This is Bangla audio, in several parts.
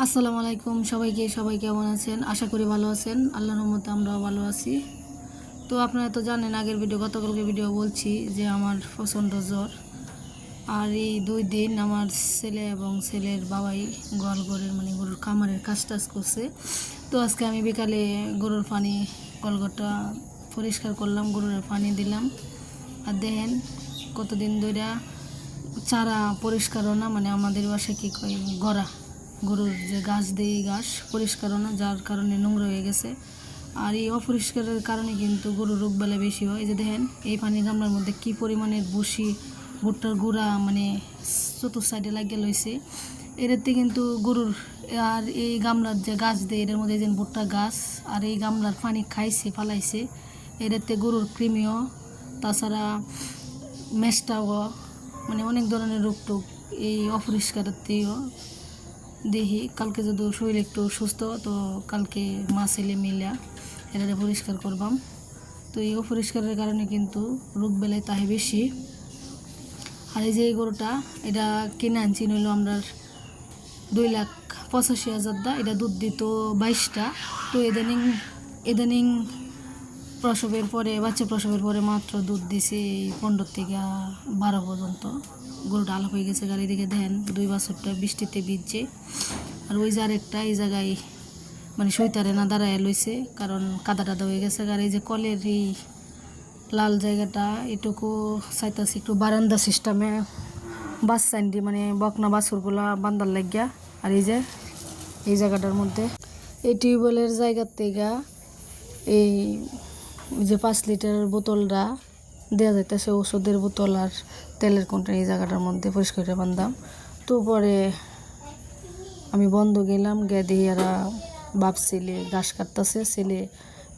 আসসালামু আলাইকুম সবাই কেমন আছেন? আশা করি ভালো আছেন। আল্লাহর রহমতে আমরাও ভালো আছি। তো আপনারা তো জানেন আগের গতকালকে ভিডিও বলছি যে আমার প্রচণ্ড জ্বর। আর এই 2 দিন আমার ছেলে এবং ছেলের বাবাই গরুর খামারের কাজ করছে। তো আজকে আমি বিকালে গরুর কলগটা পরিষ্কার করলাম, গরুর পানি দিলাম। আর দেখেন কতদিন ধরে চারা পরিষ্কারও না, আমাদের বাসায় কী কয় গরুর যে ঘাস দেয় এই ঘাস পরিষ্কারও না, যার কারণে নোংরা হয়ে গেছে। আর এই অপরিষ্কারের কারণে কিন্তু গরুর রোগবালাই বেশি হয়। এই যে দেখেন এই পানি গামলার মধ্যে কি পরিমাণের ভুট্টার গুঁড়া চতুর্থ সাইডে লাগিয়ে লইছে। এটাতে কিন্তু গরুর আর এই গামলার যে গাছ দেয় এটার মধ্যে যে ভুট্টা গাছ আর এই গামলার পানি খাইছে ফালাইছে, এটাতে গরুর কৃমিও তাছাড়া মেস্টাও অনেক ধরনের রোগ টোগ এই অপরিষ্কারতেও দেখি। কালকে যদি শরীর একটু সুস্থ তো কালকে মা ছেলে মিলা এটা পরিষ্কার করবাম। তো এই অপরিষ্কারের কারণে কিন্তু রোগ বেলায় তাহে বেশি। আর এই যে এই গরুটা এটা কিনে আনছি নইলো আমরা 2,85,000 দা, এটা দুধ দিত 22টা। তো এদানিং বাচ্চা প্রসবের পরে মাত্র দুধ দিছে 15 থেকে 12 পর্যন্ত। গরুটা আলাপ হয়ে গেছে। গাড়ি দিকে দেন 2 বছরটা বৃষ্টিতে ভিজছে। আর ওই যে আরেকটা এই জায়গায় সইতারে না দাঁড়ায় লইছে, কারণ কাদা টাদা হয়ে গেছে। আর এই যে কলের এই লাল জায়গাটা এটুকু চাইতাছি একটু বারান্দা সিস্টেমে বাচ্চান্ডি বকনা বাছুরগুলা বান্দার লাগিয়া। আর এই যে এই জায়গাটার মধ্যে এই টিউবওয়েলের জায়গার থেকে এই যে 5 লিটারের বোতলটা দেওয়া যাইতেছে, ওষুধের বোতল আর তেলের কোনটা এই জায়গাটার মধ্যে পরিষ্কার করে বান্ধাম। তো পরে আমি বন্ধ গেলাম, গে দিয়ে এরা বাপ ছেলে ঘাস কাটতেছে, ছেলে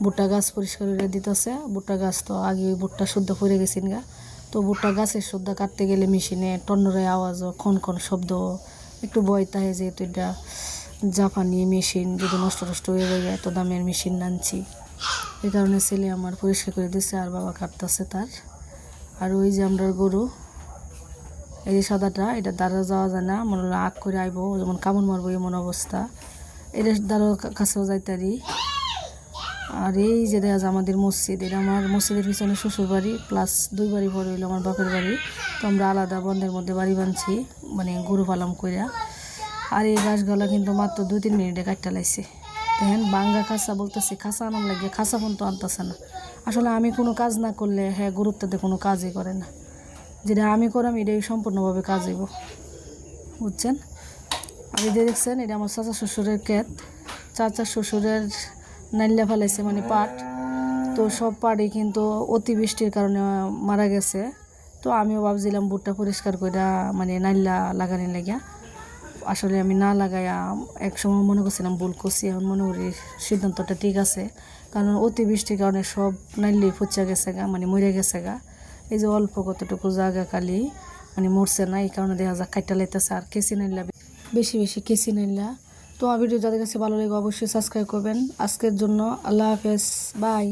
ভুট্টা গাছ পরিষ্কার করে দিতেছে। ভুট্টা গাছ তো আগে ওই ভুট্টা শুদ্ধ পড়ে গেছেন গা। তো ভুট্টা গাছের শুদ্ধ কাটতে গেলে মেশিনে টন্নরে আওয়াজও খন শব্দ একটু ভয় থাকে, যেহেতু এটা জাপানি মেশিন, যদি নষ্ট হয়ে যায় এত দামের মেশিন আনছি। এই কারণে ছেলে আমার পরিষ্কার করে দিচ্ছে আর বাবা কাটতেছে তার। আর ওই যে আমরা গরু এই যে সাদাটা, এটা দ্বারা যাওয়া যায় না, মনে হলো আগ করে আইব, যেমন কামড় মারবো এমন অবস্থা। এটার দ্বারা কাছেও যাইতারি। আর এই যে দেখা যায় আমাদের মসজিদ, এটা আমার মসজিদের পিছনে শ্বশুর বাড়ি প্লাস 2 বাড়ি পরে হইলো আমার বাপের বাড়ি। তো আমরা আলাদা বন্ধের মধ্যে বাড়ি বানছি, গরু পালাম কইরা। আর এই গাছগুলা কিন্তু মাত্র 2-3 মিনিটে কাটতে লাইছে। দেখেন বাঙ্গা খাঁচা বলতেছে, খাঁচা আনার লাগে খাঁচা পর্যন্ত আনতেছে না। আসলে আমি কোনো কাজ না করলে গুরুত্বতে কোনো কাজই করে না, যেটা আমি করাম এটাই সম্পূর্ণভাবে কাজ হইব, বুঝছেন। আর এই যে দেখছেন এটা আমার চাচা শ্বশুরের ক্ষেত। চাচা শ্বশুরের নাইল্লা ফেলাইছে পাট। তো সব পাটই কিন্তু অতিবৃষ্টির কারণে মারা গেছে। তো আমিও ভাবছিলাম ভুট্টা পরিষ্কার করে নাইল্লা লাগানোর লাগিয়া। আসলে আমি না লাগাইয়া এক সময় মনে করছিলাম ভুল করছি, এখন মনে করি সিদ্ধান্তটা ঠিক আছে। কারণ অতিবৃষ্টির কারণে সব নাইল্লি ফুচা গেছে গা, মরে গেছে গা। এই যে অল্প কতটুকু জায়গা খালি মরছে না, এই কারণে দেখা যায় কাইটা লাইতেছে। আর কেসি নাইল্লা বেশি কেসি নাইল্লা। তো ভিডিও যাদের কাছে ভালো লাগে অবশ্যই সাবস্ক্রাইব করবেন। আজকের জন্য আল্লাহ হাফেজ, বাই।